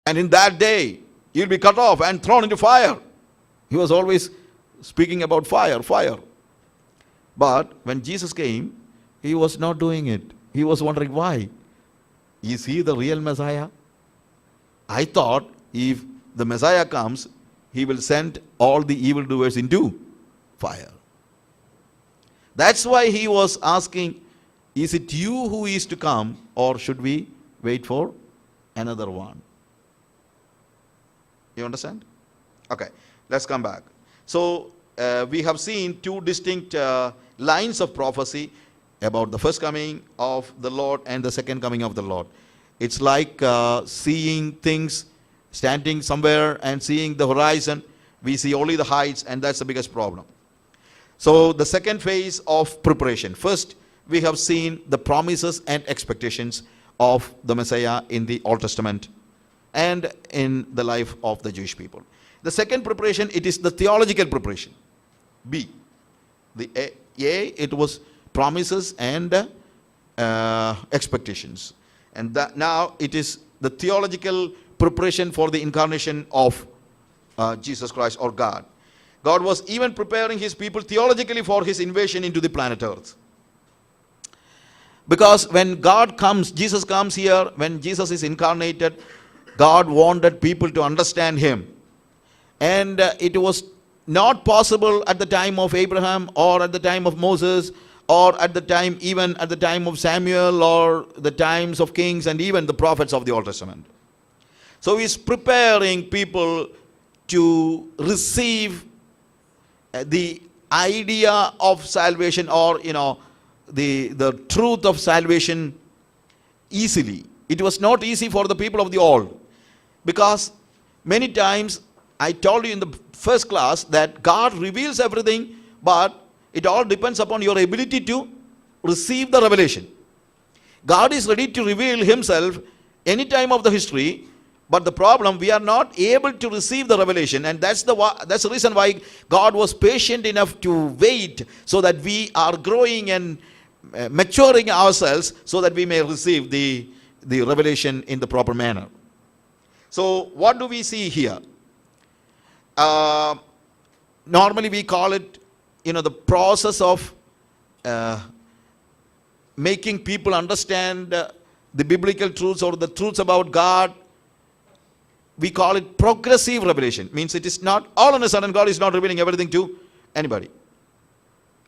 And in that day, you'll be cut off and thrown into fire. He was always speaking about fire, fire. But when Jesus came, he was not doing it. He was wondering why. Is he the real Messiah? I thought if the Messiah comes, he will send all the evildoers into fire. That's why he was asking, is it you who is to come, or should we wait for another one? You understand? Okay, let's come back. So we have seen two distinct lines of prophecy about the first coming of the Lord and the second coming of the Lord. It's like seeing things, standing somewhere and seeing the horizon. We see only the heights, and that's the biggest problem. So the second phase of preparation. First, we have seen the promises and expectations of the Messiah in the Old Testament and in the life of the Jewish people. The second preparation, it is the theological preparation. B. The A, it was promises and expectations. And that now it is the theological preparation for the incarnation of Jesus Christ, or God. God was even preparing his people theologically for his invasion into the planet Earth. Because when God comes, Jesus comes here, when Jesus is incarnated, God wanted people to understand him. And it was not possible at the time of Abraham, or at the time of Moses, or at the time, even at the time of Samuel, or the times of kings, and even the prophets of the Old Testament. So he's preparing people to receive the idea of salvation, or the truth of salvation easily. It was not easy for the people of the old, because many times, I told you in the first class that God reveals everything, but it all depends upon your ability to receive the revelation. God is ready to reveal himself any time of the history, but the problem, we are not able to receive the revelation, and that's the reason why God was patient enough to wait, so that we are growing and maturing ourselves, so that we may receive the revelation in the proper manner. So what do we see here? Normally we call it, the process of making people understand the biblical truths, or the truths about God. We call it progressive revelation. Means it is not all of a sudden God is not revealing everything to anybody.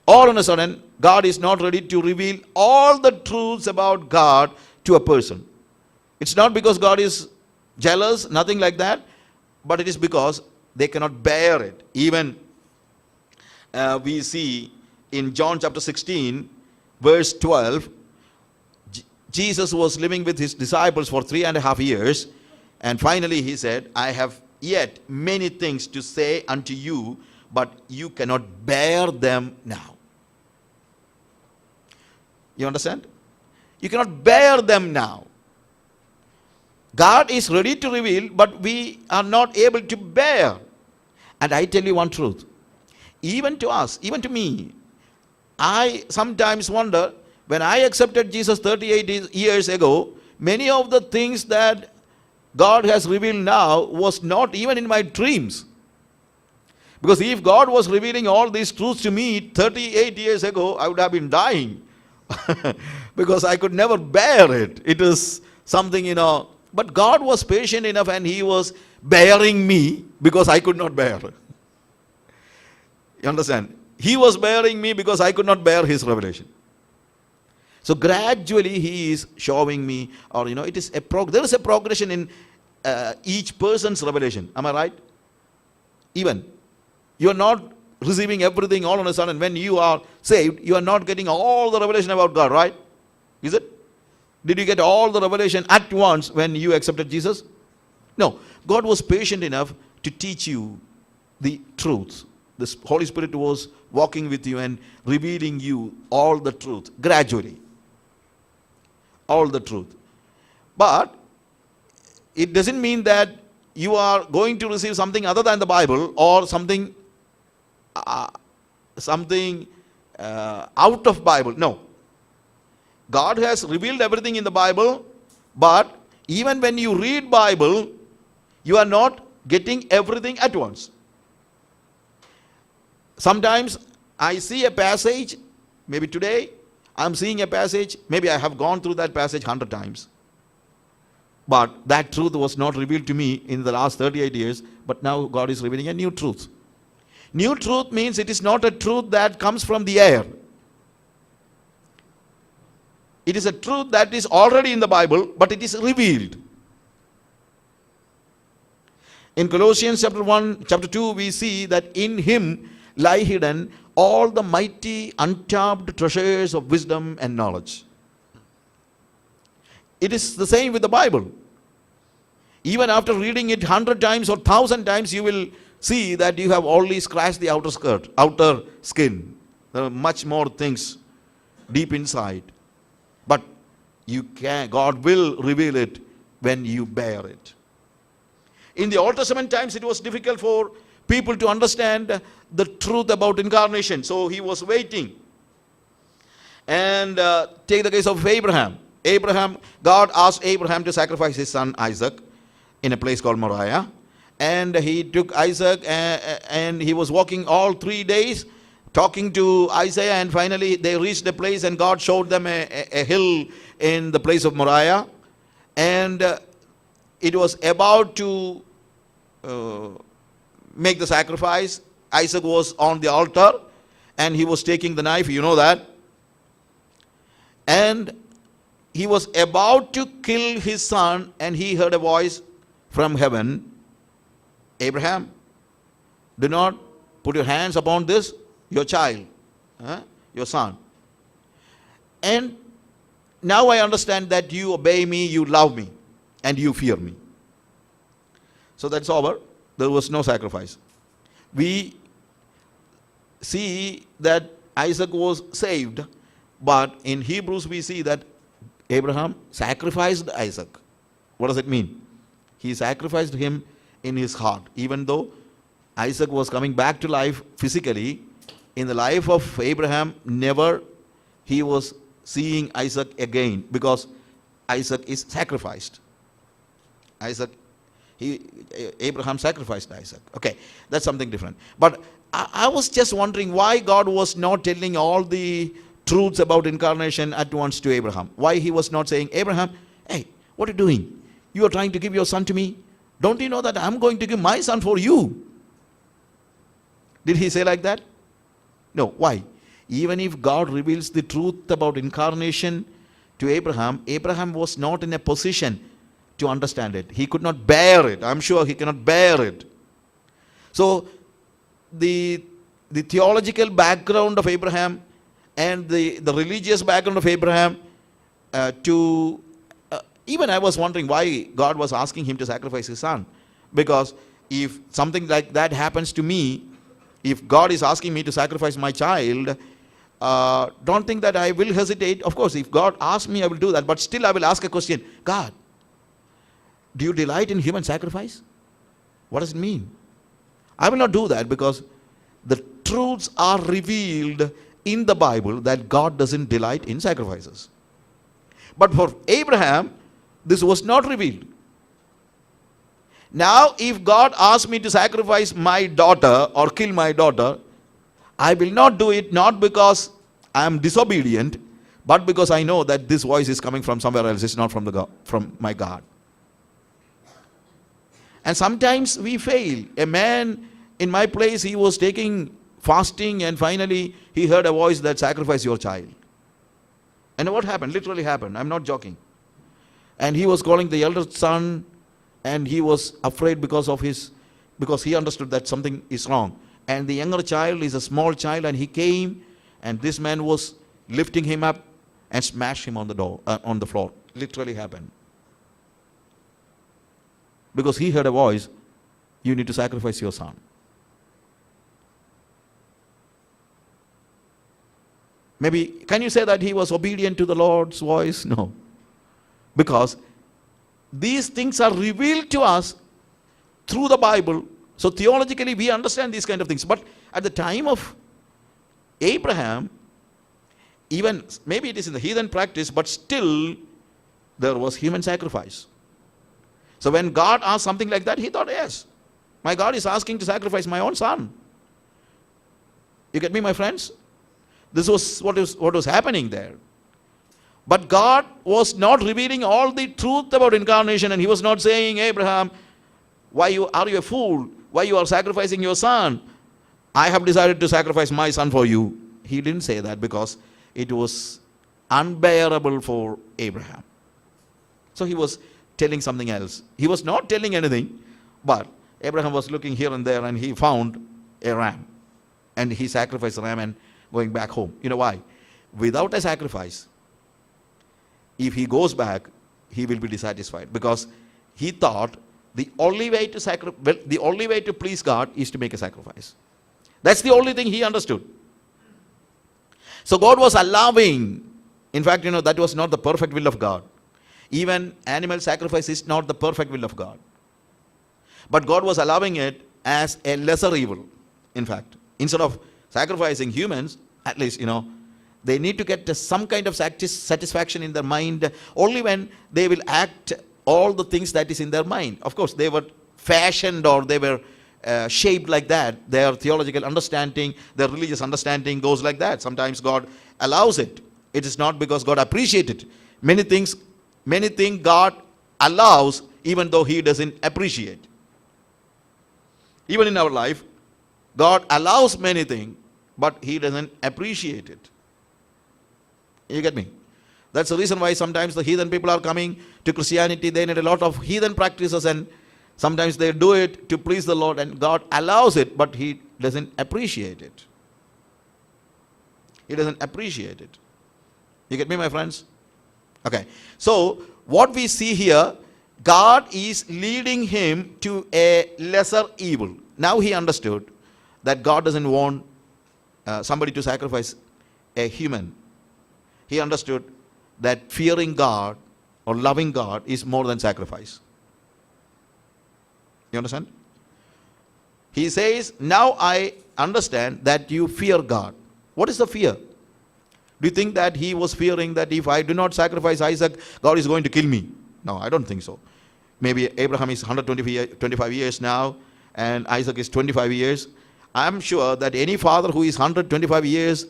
All of a sudden God is not ready to reveal all the truths about God to a person. It's not because God is jealous, nothing like that, but it is because they cannot bear it. Even we see in John chapter 16, verse 12, Jesus was living with his disciples for 3.5 years. And finally he said, I have yet many things to say unto you, but you cannot bear them now. You understand? You cannot bear them now. God is ready to reveal, but we are not able to bear. And I tell you one truth. Even to us, even to me, I sometimes wonder, when I accepted Jesus 38 years ago, many of the things that God has revealed now was not even in my dreams. Because if God was revealing all these truths to me 38 years ago, I would have been dying. Because I could never bear it. It is something, But God was patient enough, and he was bearing me because I could not bear. You understand? He was bearing me because I could not bear his revelation. So gradually he is showing me, or it is there is a progression in each person's revelation. Am I right? Even you are not receiving everything all of a sudden. When you are saved, you are not getting all the revelation about God, right? Is it? Did you get all the revelation at once when you accepted Jesus? No. God was patient enough to teach you the truth. The Holy Spirit was walking with you and revealing you all the truth gradually. All the truth. But it doesn't mean that you are going to receive something other than the Bible, or something out of Bible. No. God has revealed everything in the Bible, but even when you read Bible, You are not getting everything at once. Sometimes I see a passage, maybe today I'm seeing a passage, maybe I have gone through that passage 100 times. But that truth was not revealed to me in the last 38 years, but now God is revealing a new truth. New truth means it is not a truth that comes from the air. It is a truth that is already in the Bible, but it is revealed. In Colossians chapter 1, chapter 2, we see that in him lie hidden all the mighty untapped treasures of wisdom and knowledge. It is the same with the Bible. Even after reading it 100 times or 1,000 times, you will see that you have only scratched the outer skin. There are much more things deep inside. But God will reveal it when you bear it. In the Old Testament times, it was difficult for people to understand the truth about incarnation. So he was waiting. And take the case of Abraham. God asked Abraham to sacrifice his son Isaac in a place called Moriah. And he took Isaac and he was walking all 3 days talking to Isaiah, and finally they reached a place and God showed them a hill in the place of Moriah. And it was about to make the sacrifice. Isaac was on the altar and he was taking the knife, you know that. And he was about to kill his son, and he heard a voice from heaven, Abraham, do not put your hands upon this, your child, your son. And now I understand that you obey me, you love me, and you fear me. So that's over. There was no sacrifice. We see that Isaac was saved, but in Hebrews we see that Abraham sacrificed Isaac. What does it mean? He sacrificed him in his heart. Even though Isaac was coming back to life physically, in the life of Abraham, never he was seeing Isaac again, because Isaac is sacrificed. Abraham sacrificed Isaac. Okay, that's something different. But I was just wondering why God was not telling all the truths about incarnation at once to Abraham. Why he was not saying, Abraham, hey, what are you doing? You are trying to give your son to me. Don't you know that I'm going to give my son for you? Did he say like that? No. Why? Even if God reveals the truth about incarnation to Abraham, Abraham was not in a position to understand it. He could not bear it. I'm sure he cannot bear it. So the theological background of Abraham and the religious background of Abraham even I was wondering why God was asking him to sacrifice his son. Because if something like that happens to me, if God is asking me to sacrifice my child, don't think that I will hesitate. Of course, if God asks me, I will do that. But still I will ask a question. God, do you delight in human sacrifice? What does it mean? I will not do that, because the truths are revealed in the Bible that God doesn't delight in sacrifices. But for Abraham, this was not revealed. Now, if God asks me to sacrifice my daughter or kill my daughter, I will not do it, not because I am disobedient, but because I know that this voice is coming from somewhere else. It's not from my God. And sometimes we fail. A man in my place, he was taking fasting, and finally he heard a voice that sacrifice your child. And what happened? Literally happened. I'm not joking. And he was calling the elder son, and he was afraid because he understood that something is wrong. And the younger child is a small child, and he came, and this man was lifting him up and smashed him on the floor. Literally happened. Because he heard a voice, you need to sacrifice your son. Maybe, can you say that he was obedient to the Lord's voice? No. Because these things are revealed to us through the Bible. So theologically we understand these kind of things. But at the time of Abraham, even maybe it is in the heathen practice, but still there was human sacrifice. So when God asked something like that, he thought, yes, my God is asking to sacrifice my own son. You get me, my friends? This was what was happening there. But God was not revealing all the truth about incarnation, and he was not saying, Abraham, are you a fool? Why you are sacrificing your son? I have decided to sacrifice my son for you. He didn't say that because it was unbearable for Abraham. So he was telling something else. He was not telling anything, but Abraham was looking here and there and he found a ram. And he sacrificed the ram and going back home. You know why? Without a sacrifice, if he goes back, he will be dissatisfied, because he thought the only way to please God is to make a sacrifice. That's the only thing he understood. So God was allowing, in fact, that was not the perfect will of God. Even animal sacrifice is not the perfect will of God. But God was allowing it as a lesser evil. In fact, instead of sacrificing humans, at least, they need to get some kind of satisfaction in their mind only when they will act all the things that is in their mind. Of course, they were fashioned or they were shaped like that. Their theological understanding, their religious understanding goes like that. Sometimes God allows it. It is not because God appreciates it. Many things God allows even though he doesn't appreciate. Even in our life, God allows many things, but he doesn't appreciate it. You get me? That's the reason why sometimes the heathen people are coming to Christianity. They need a lot of heathen practices, and sometimes they do it to please the Lord, and God allows it, but he doesn't appreciate it. He doesn't appreciate it. You get me, my friends? Okay. So what we see here, God is leading him to a lesser evil. Now he understood that God doesn't want somebody to sacrifice a human. He understood that fearing God or loving God is more than sacrifice. You understand? He says, now I understand that you fear God. What is the fear? Do you think that he was fearing that if I do not sacrifice Isaac, God is going to kill me? No, I don't think so. Maybe Abraham is 125 years now, and Isaac is 25 years. I am sure that any father who is 125 years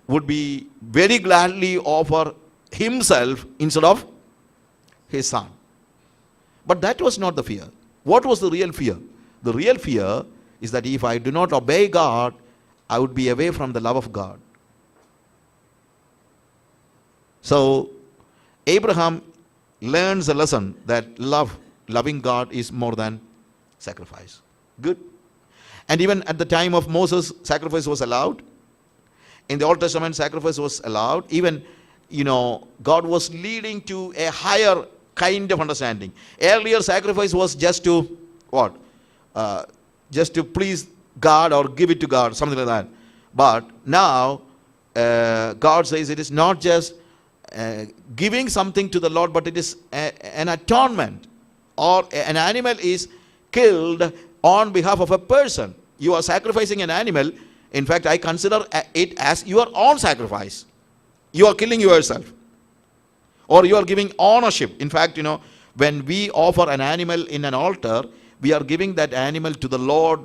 would be very gladly offer himself instead of his son. But that was not the fear. What was the real fear? The real fear is that if I do not obey God, I would be away from the love of God. So Abraham learns a lesson that loving God is more than sacrifice. Good. And even at the time of Moses, sacrifice was allowed. In the Old Testament, sacrifice was allowed. Even, God was leading to a higher kind of understanding. Earlier, sacrifice was just to what? Just to please God or give it to God, something like that. But now, God says it is not just giving something to the Lord, but it is an atonement, or an animal is killed on behalf of a person. You are sacrificing an animal. In fact, I consider it as your own sacrifice. You are killing yourself, or you are giving ownership. In fact, when we offer an animal in an altar, we are giving that animal to the Lord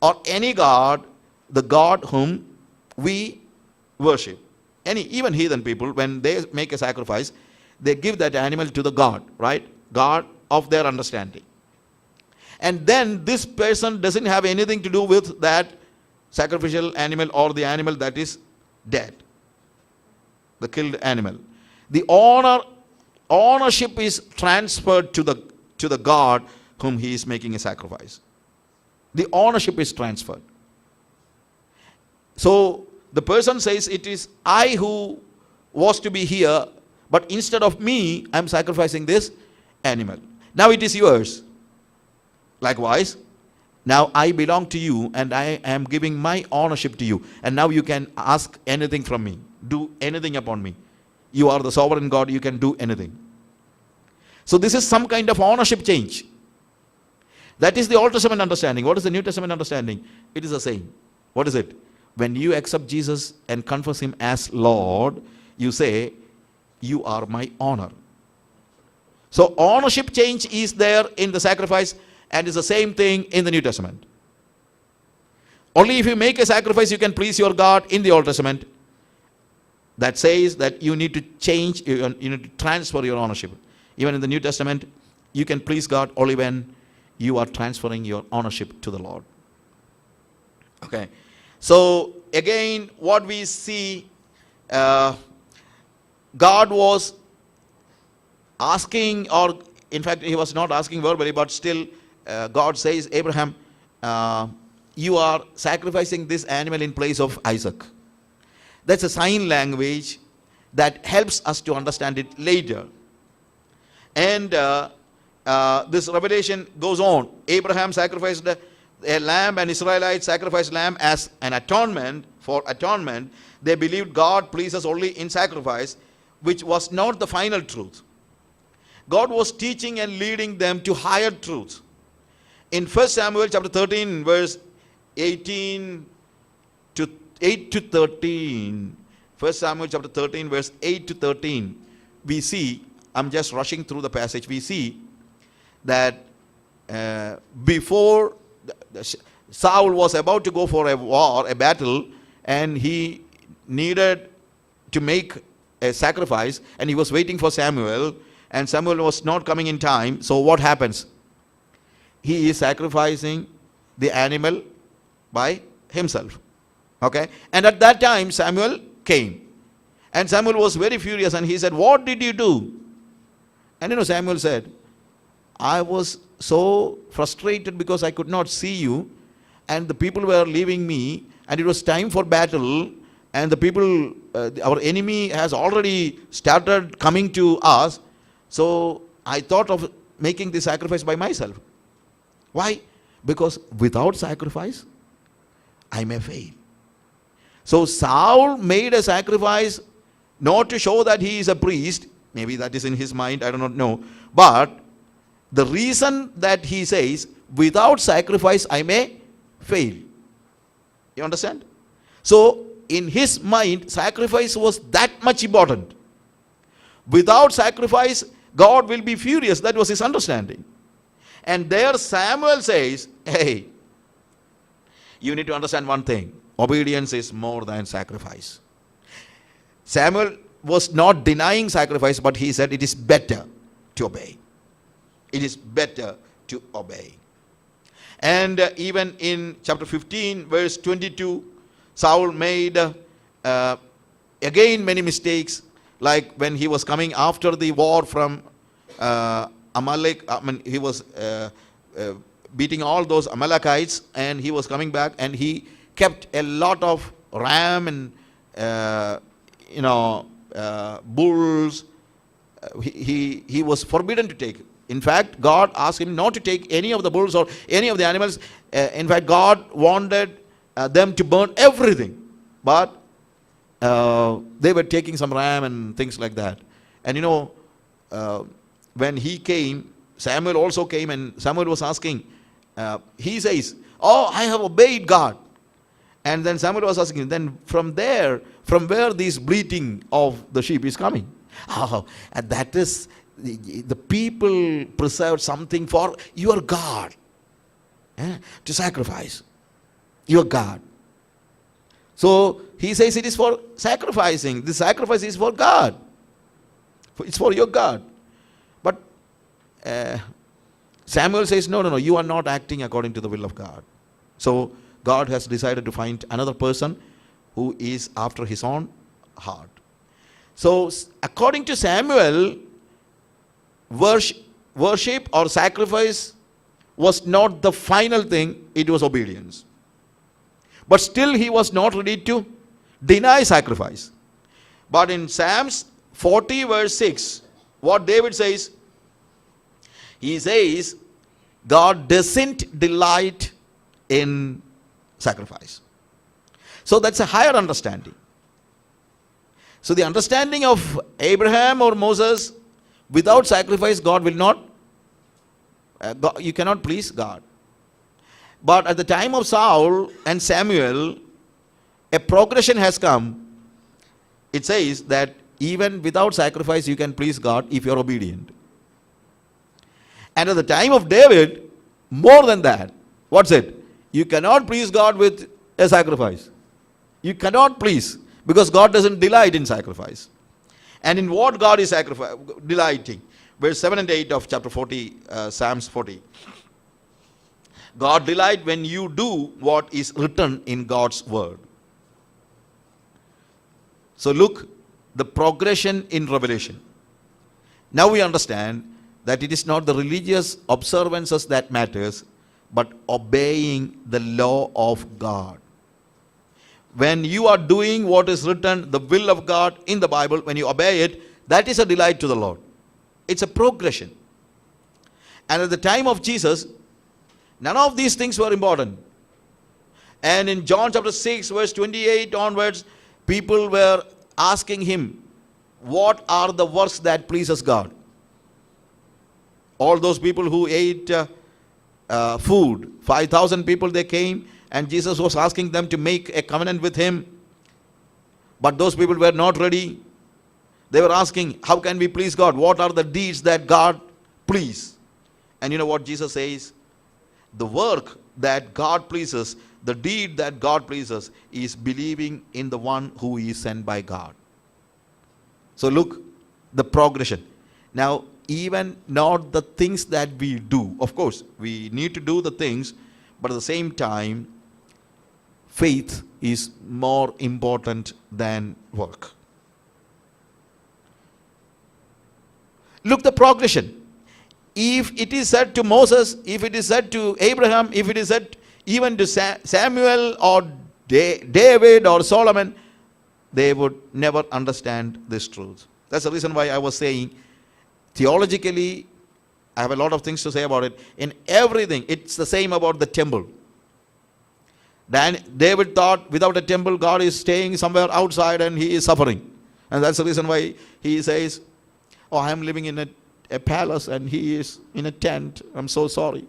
or any God, the God whom we worship. Even heathen people, when they make a sacrifice, they give that animal to the God, right? God of their understanding. And then this person doesn't have anything to do with that sacrificial animal or the animal that is dead, the killed animal. The ownership is transferred to the God whom he is making a sacrifice. The ownership is transferred. So the person says, it is I who was to be here, but instead of me, I am sacrificing this animal. Now it is yours. Likewise, now I belong to you, and I am giving my ownership to you. And now you can ask anything from me. Do anything upon me. You are the sovereign God. You can do anything. So this is some kind of ownership change. That is the Old Testament understanding. What is the New Testament understanding? It is the same. What is it? When you accept Jesus and confess him as Lord, you say, you are my honor. So ownership change is there in the sacrifice, and it's the same thing in the New Testament. Only if you make a sacrifice you can please your God in the Old Testament. That says that you need to change, you need to transfer your ownership. Even in the New Testament, you can please God only when you are transferring your ownership to the Lord. Okay. So again, what we see, God was asking, or in fact he was not asking verbally, but still God says, Abraham, you are sacrificing this animal in place of Isaac. That's a sign language that helps us to understand it later. And this revelation goes on. Abraham sacrificed a lamb, and Israelites sacrificed lamb as an atonement. For atonement, they believed God pleases only in sacrifice, which was not the final truth. God was teaching and leading them to higher truths. In 1 Samuel chapter 13, verse 18 to 8 to 13, 1 Samuel chapter 13, verse 8 to 13, we see, I'm just rushing through the passage, we see that before Saul was about to go for a war, a battle, and he needed to make a sacrifice, and he was waiting for Samuel, and Samuel was not coming in time. So what happens? He is sacrificing the animal by himself. Okay? And at that time, Samuel came. And Samuel was very furious, and he said, what did you do? And Samuel said, I was so frustrated because I could not see you, and the people were leaving me, and it was time for battle, and the people, our enemy has already started coming to us, so I thought of making this sacrifice by myself. Why? Because without sacrifice, I may fail. So Saul made a sacrifice not to show that he is a priest. Maybe that is in his mind, I do not know. But the reason that he says, without sacrifice I may fail. You understand? So in his mind, sacrifice was that much important. Without sacrifice, God will be furious. That was his understanding. And there Samuel says, hey, you need to understand one thing. Obedience is more than sacrifice. Samuel was not denying sacrifice, but he said it is better to obey. It is better to obey. And even in chapter 15, verse 22, Saul made again many mistakes, like when he was coming after the war from Amalek. He was beating all those Amalekites, and he was coming back, and he kept a lot of ram and bulls. He was forbidden to take. In fact, God asked him not to take any of the bulls or any of the animals. In fact, God wanted them to burn everything. But they were taking some ram and things like that. And when he came, Samuel also came, and Samuel was asking, he says, oh, I have obeyed God. And then Samuel was asking, then from where this bleating of the sheep is coming? Oh, and that is, the people preserved something for your God, to sacrifice your God. So he says it is for sacrificing. The sacrifice is for God. It's for your God. But Samuel says, no, you are not acting according to the will of God. So God has decided to find another person who is after his own heart. So according to Samuel, worship or sacrifice was not the final thing, it was obedience. But still he was not ready to deny sacrifice. But in Psalms 40 verse 6, what David says, he says, God doesn't delight in sacrifice. So that's a higher understanding. So the understanding of Abraham or Moses, without sacrifice, God will not, you cannot please God. But at the time of Saul and Samuel, a progression has come. It says that even without sacrifice, you can please God if you are obedient. And at the time of David, more than that, what's it? You cannot please God with a sacrifice. You cannot please, because God doesn't delight in sacrifice. And in what God is delighting? Verse 7 and 8 of chapter 40, Psalms 40. God delight when you do what is written in God's word. So look, the progression in revelation. Now we understand that it is not the religious observances that matters, but obeying the law of God. When you are doing what is written, the will of God in the Bible, when you obey it, that is a delight to the Lord. It's a progression. And at the time of Jesus, none of these things were important. And in John chapter 6, verse 28 onwards, people were asking him, what are the works that pleases God? All those people who ate food, 5,000 people, they came, and Jesus was asking them to make a covenant with him. But those people were not ready. They were asking, how can we please God? What are the deeds that God please? And you know what Jesus says? The work that God pleases, the deed that God pleases, is believing in the one who is sent by God. So look, the progression. Now, even not the things that we do. Of course, we need to do the things, but at the same time, faith is more important than work. Look, the progression. If it is said to Moses, if it is said to Abraham, if it is said even to Samuel or David or Solomon, they would never understand this truth. That's the reason why I was saying, theologically, I have a lot of things to say about it. In everything, it's the same about the temple. David thought without a temple, God is staying somewhere outside and he is suffering. And that's the reason why he says, oh, I am living in a palace and he is in a tent. I'm so sorry.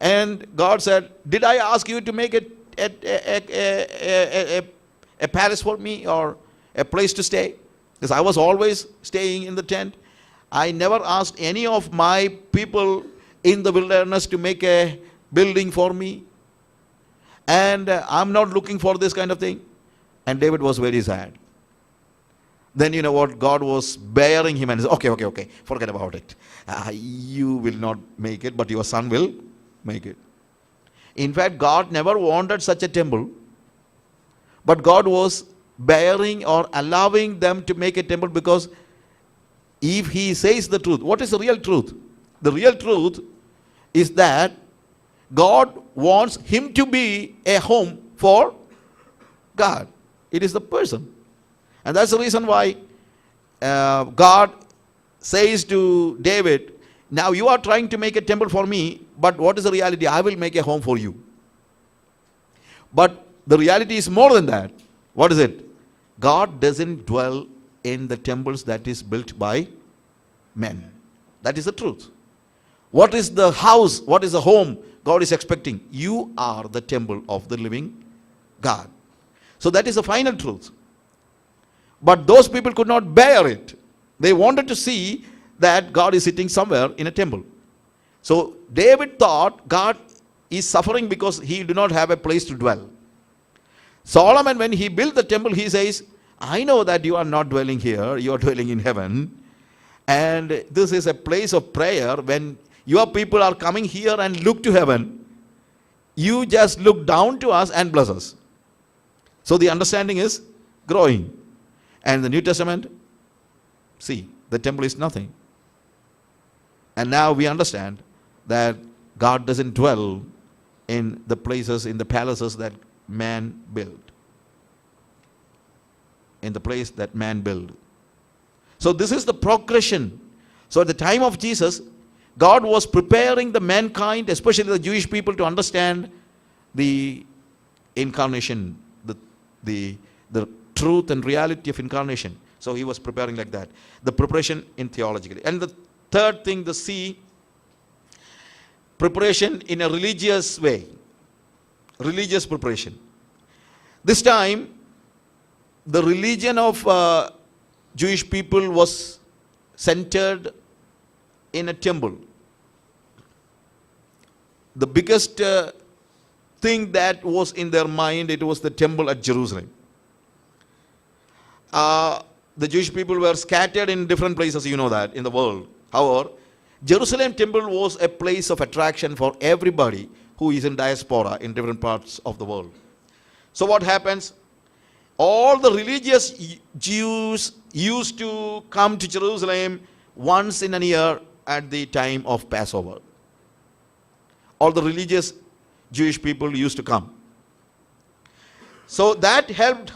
And God said, did I ask you to make a palace for me or a place to stay? Because I was always staying in the tent. I never asked any of my people in the wilderness to make a building for me. And I'm not looking for this kind of thing. And David was very sad. Then you know what? God was bearing him and said, okay, forget about it. You will not make it, but your son will make it. In fact, God never wanted such a temple. But God was bearing or allowing them to make a temple, because if he says the truth, what is the real truth? The real truth is that God wants him to be a home for God. It is the person. And that's the reason why God says to David, now you are trying to make a temple for me, but what is the reality? I will make a home for you. But the reality is more than that. What is it? God doesn't dwell in the temples that is built by men. That is the truth. What is the house? What is the home God is expecting? You are the temple of the living God. So that is the final truth. But those people could not bear it. They wanted to see that God is sitting somewhere in a temple. So David thought God is suffering because he do not have a place to dwell. Solomon, when he built the temple, he says, I know that you are not dwelling here, you are dwelling in heaven. And this is a place of prayer. When your people are coming here and look to heaven, you just look down to us and bless us. So the understanding is growing. And the New Testament, see, the temple is nothing. And now we understand that God doesn't dwell in the places, in the palaces that man built. In the place that man built. So this is the progression. So at the time of Jesus, God was preparing the mankind, especially the Jewish people, to understand the incarnation, the truth and reality of incarnation. So he was preparing like that. The preparation in theologically. And the third thing, the C, preparation in a religious way. Religious preparation. This time, the religion of Jewish people was centered in a temple. The biggest thing that was in their mind, it was the temple at Jerusalem. The Jewish people were scattered in different places, you know that, in the world. However, Jerusalem temple was a place of attraction for everybody who is in diaspora in different parts of the world. So what happens? All the religious Jews used to come to Jerusalem once in a year at the time of Passover. All the religious Jewish people used to come. So that helped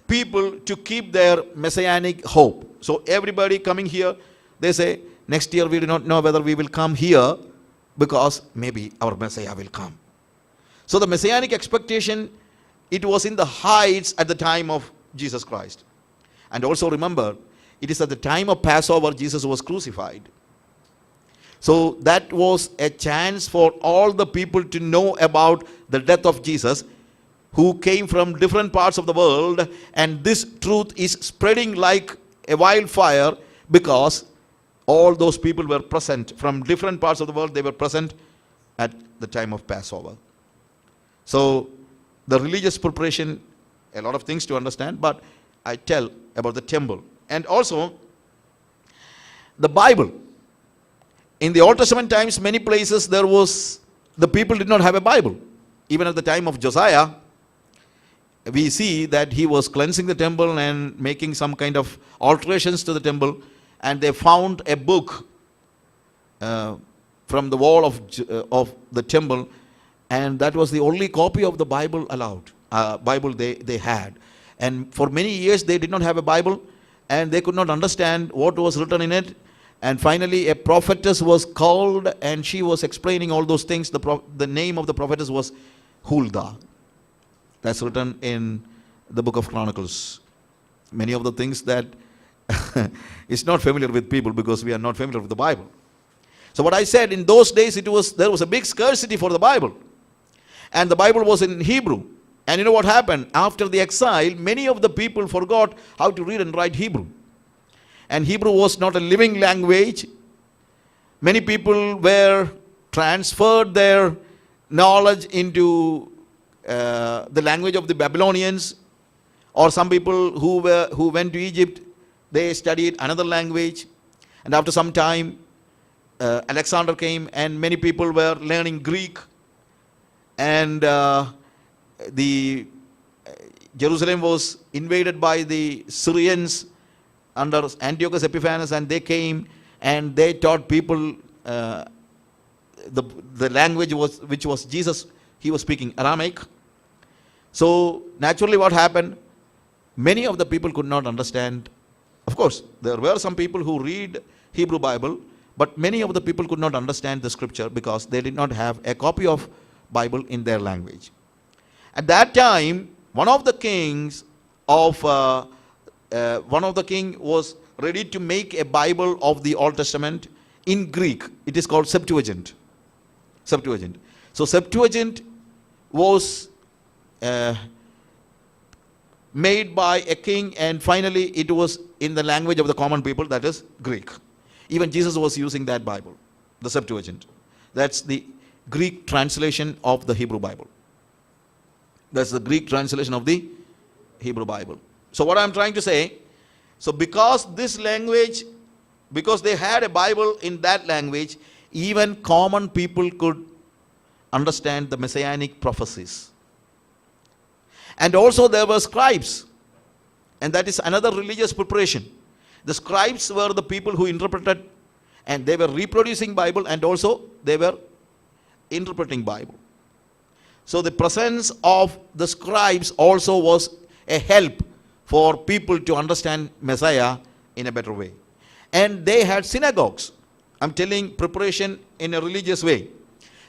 people to keep their messianic hope. So everybody coming here, they say, next year we do not know whether we will come here because maybe our Messiah will come. So the messianic expectation, it was in the heights at the time of Jesus Christ. And also remember, it is at the time of Passover Jesus was crucified. So that was a chance for all the people to know about the death of Jesus, who came from different parts of the world, and this truth is spreading like a wildfire because all those people were present from different parts of the world. They were present at the time of Passover. So the religious preparation, a lot of things to understand, but I tell about the temple. And also the Bible. In the Old Testament times, many places the people did not have a Bible. Even at the time of Josiah, we see that he was cleansing the temple and making some kind of alterations to the temple, and they found a book from the wall of the temple, and that was the only copy of the Bible Bible they had. And for many years they did not have a Bible, and they could not understand what was written in it. And finally a prophetess was called, and she was explaining all those things. The name of the prophetess was Huldah. That's written in the book of Chronicles. Many of the things that is not familiar with people because we are not familiar with the Bible. So what I said, in those days there was a big scarcity for the Bible. And the Bible was in Hebrew. And you know what happened? After the exile, many of the people forgot how to read and write Hebrew. And Hebrew was not a living language. Many people were transferred their knowledge into the language of the Babylonians, or some people who went to Egypt, they studied another language. And after some time, Alexander came, and many people were learning Greek. And the Jerusalem was invaded by the Syrians under Antiochus Epiphanes, and they came and they taught people the language which was Jesus. He was speaking Aramaic. So naturally what happened? Many of the people could not understand. Of course, there were some people who read Hebrew Bible, but many of the people could not understand the scripture because they did not have a copy of Bible in their language. At that time, one of the king was ready to make a Bible of the Old Testament in Greek. It is called Septuagint. So Septuagint was made by a king, and finally it was in the language of the common people, that is Greek. Even Jesus was using that Bible, the Septuagint. That's the Greek translation of the Hebrew Bible. That's the Greek translation of the Hebrew Bible. So what I'm trying to say, so because this language, because they had a Bible in that language, even common people could understand the messianic prophecies. And also there were scribes, and that is another religious preparation. The scribes were the people who interpreted, and they were reproducing Bible, and also they were interpreting Bible. So the presence of the scribes also was a help for people to understand Messiah in a better way. And they had synagogues. I'm telling preparation in a religious way.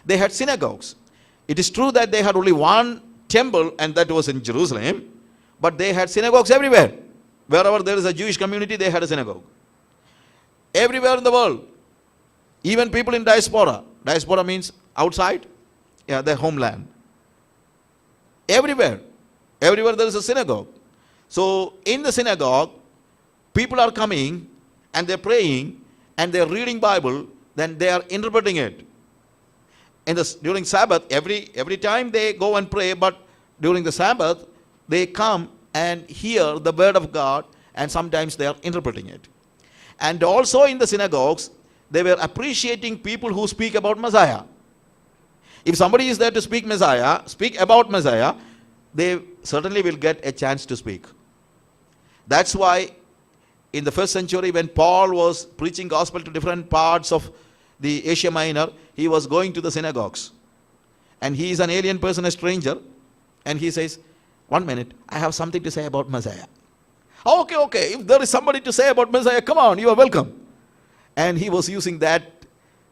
They had synagogues. It is true that they had only one temple, and that was in Jerusalem, but they had synagogues everywhere. Wherever there is a Jewish community, they had a synagogue. Everywhere in the world. Even people in diaspora. Diaspora means outside, their homeland. Everywhere there is a synagogue. So in the synagogue, people are coming and they're praying and they're reading Bible, then they are interpreting it. During Sabbath, every time they go and pray, but during the Sabbath, they come and hear the word of God, and sometimes they are interpreting it. And also in the synagogues, they were appreciating people who speak about Messiah. If somebody is there to speak about Messiah, they certainly will get a chance to speak. That's why in the first century, when Paul was preaching gospel to different parts of the Asia Minor, he was going to the synagogues. And he is an alien person, a stranger. And he says, 1 minute, I have something to say about Messiah. Okay, if there is somebody to say about Messiah, come on, you are welcome. And he was using that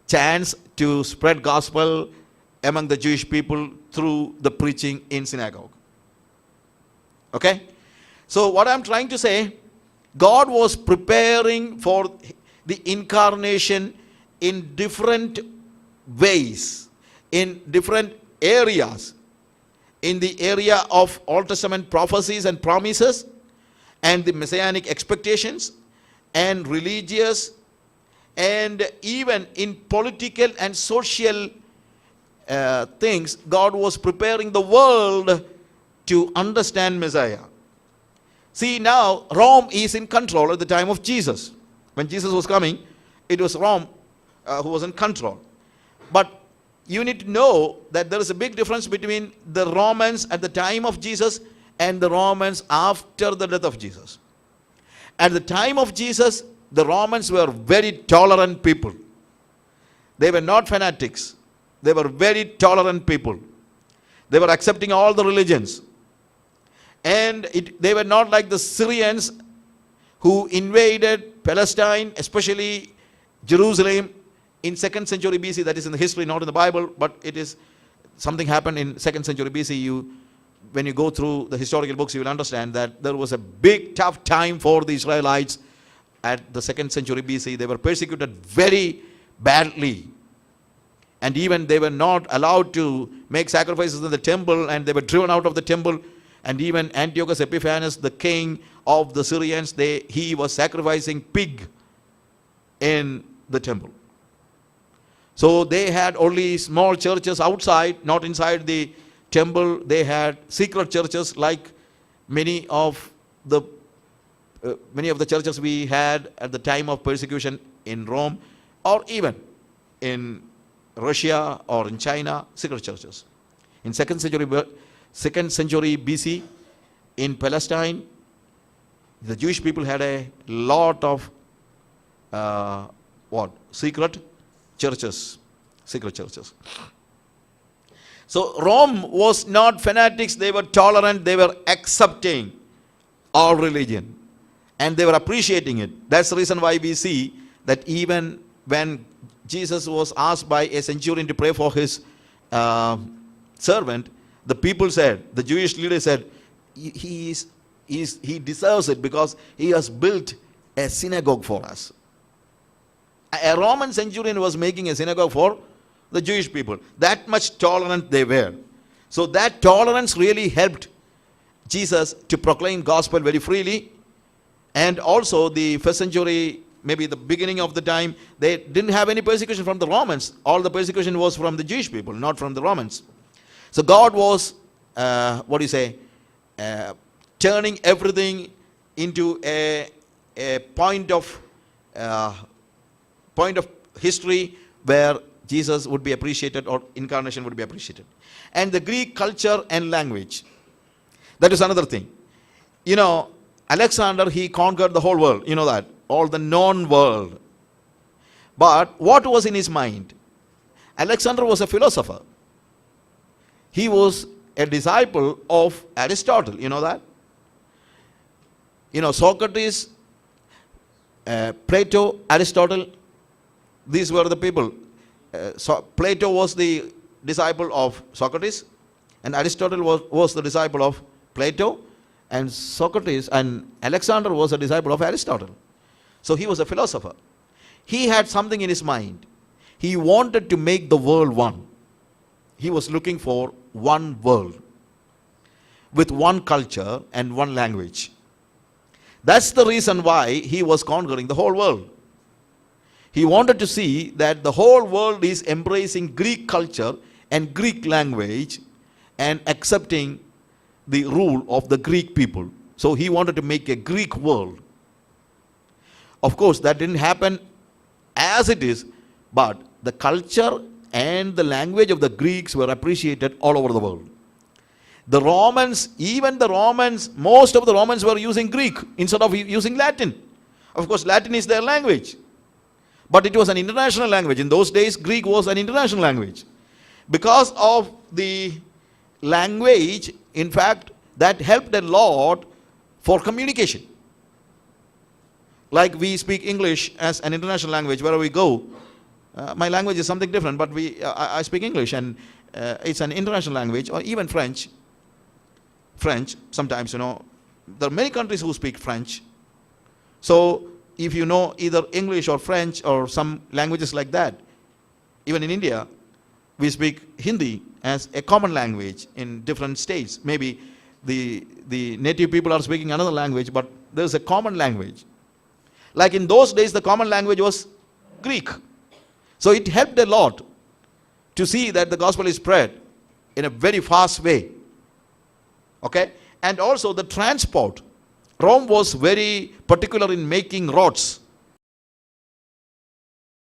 chance to spread gospel among the Jewish people through the preaching in synagogue. Okay? So what I'm trying to say, God was preparing for the incarnation in different ways, in different areas. In the area of Old Testament prophecies and promises, and the messianic expectations, and religious, and even in political and social things, God was preparing the world to understand Messiah. See, now Rome is in control at the time of Jesus. When Jesus was coming, it was Rome who was in control. But you need to know that there is a big difference between the Romans at the time of Jesus and the Romans after the death of Jesus. At the time of Jesus, the Romans were very tolerant people. They were not fanatics. They were very tolerant people. They were accepting all the religions. And they were not like the Syrians who invaded Palestine, especially Jerusalem, in 2nd century BC. That is in the history, not in the Bible, but it is something happened in 2nd century BC. When you go through the historical books, you will understand that there was a big tough time for the Israelites at the 2nd century BC. They were persecuted very badly, and even they were not allowed to make sacrifices in the temple, and they were driven out of the temple. And even Antiochus Epiphanes, the king of the Syrians, he was sacrificing pig in the temple. So they had only small churches outside, not inside the temple. They had secret churches like many of the churches we had at the time of persecution in Rome, or even in Russia or in China, secret churches. In 2nd century BC, in Palestine, the Jewish people had a lot of secret churches. So Rome was not fanatics. They were tolerant. They were accepting all religion, and they were appreciating it. That's the reason why we see that even when Jesus was asked by a centurion to pray for his servant, the people said, the Jewish leader said, he deserves it because he has built a synagogue for us. A Roman centurion was making a synagogue for the Jewish people. That much tolerant they were. So that tolerance really helped Jesus to proclaim gospel very freely. And also the first century, maybe the beginning of the time, they didn't have any persecution from the Romans. All the persecution was from the Jewish people, not from the Romans. So God was, turning everything into a point of history where Jesus would be appreciated, or incarnation would be appreciated. And the Greek culture and language, that is another thing. Alexander, he conquered the whole world, that, all the known world. But what was in his mind? Alexander was a philosopher. He was a disciple of Aristotle, you know that? Socrates, Plato, Aristotle, these were the people. Plato was the disciple of Socrates, and Aristotle was the disciple of Plato, and Socrates and Alexander was a disciple of Aristotle. So he was a philosopher. He had something in his mind. He wanted to make the world one. He was looking for one world with one culture and one language. That's the reason why he was conquering the whole world. He wanted to see that the whole world is embracing Greek culture and Greek language and accepting the rule of the Greek people. So he wanted to make a Greek world. Of course, that didn't happen as it is, but the culture and the language of the Greeks were appreciated all over the world. The Romans, even the Romans, most of the Romans were using Greek instead of using Latin. Of course, Latin is their language, but it was an international language. In those days, Greek was an international language. Because of the language, in fact, that helped a lot for communication. Like we speak English as an international language wherever we go. My language is something different, but I speak English, and it's an international language. Or even French. Sometimes, there are many countries who speak French. So if you know either English or French or some languages like that, even in India, we speak Hindi as a common language in different states. Maybe the native people are speaking another language, but there's a common language. Like in those days, the common language was Greek. So it helped a lot to see that the gospel is spread in a very fast way. Okay? And also the transport. Rome was very particular in making roads.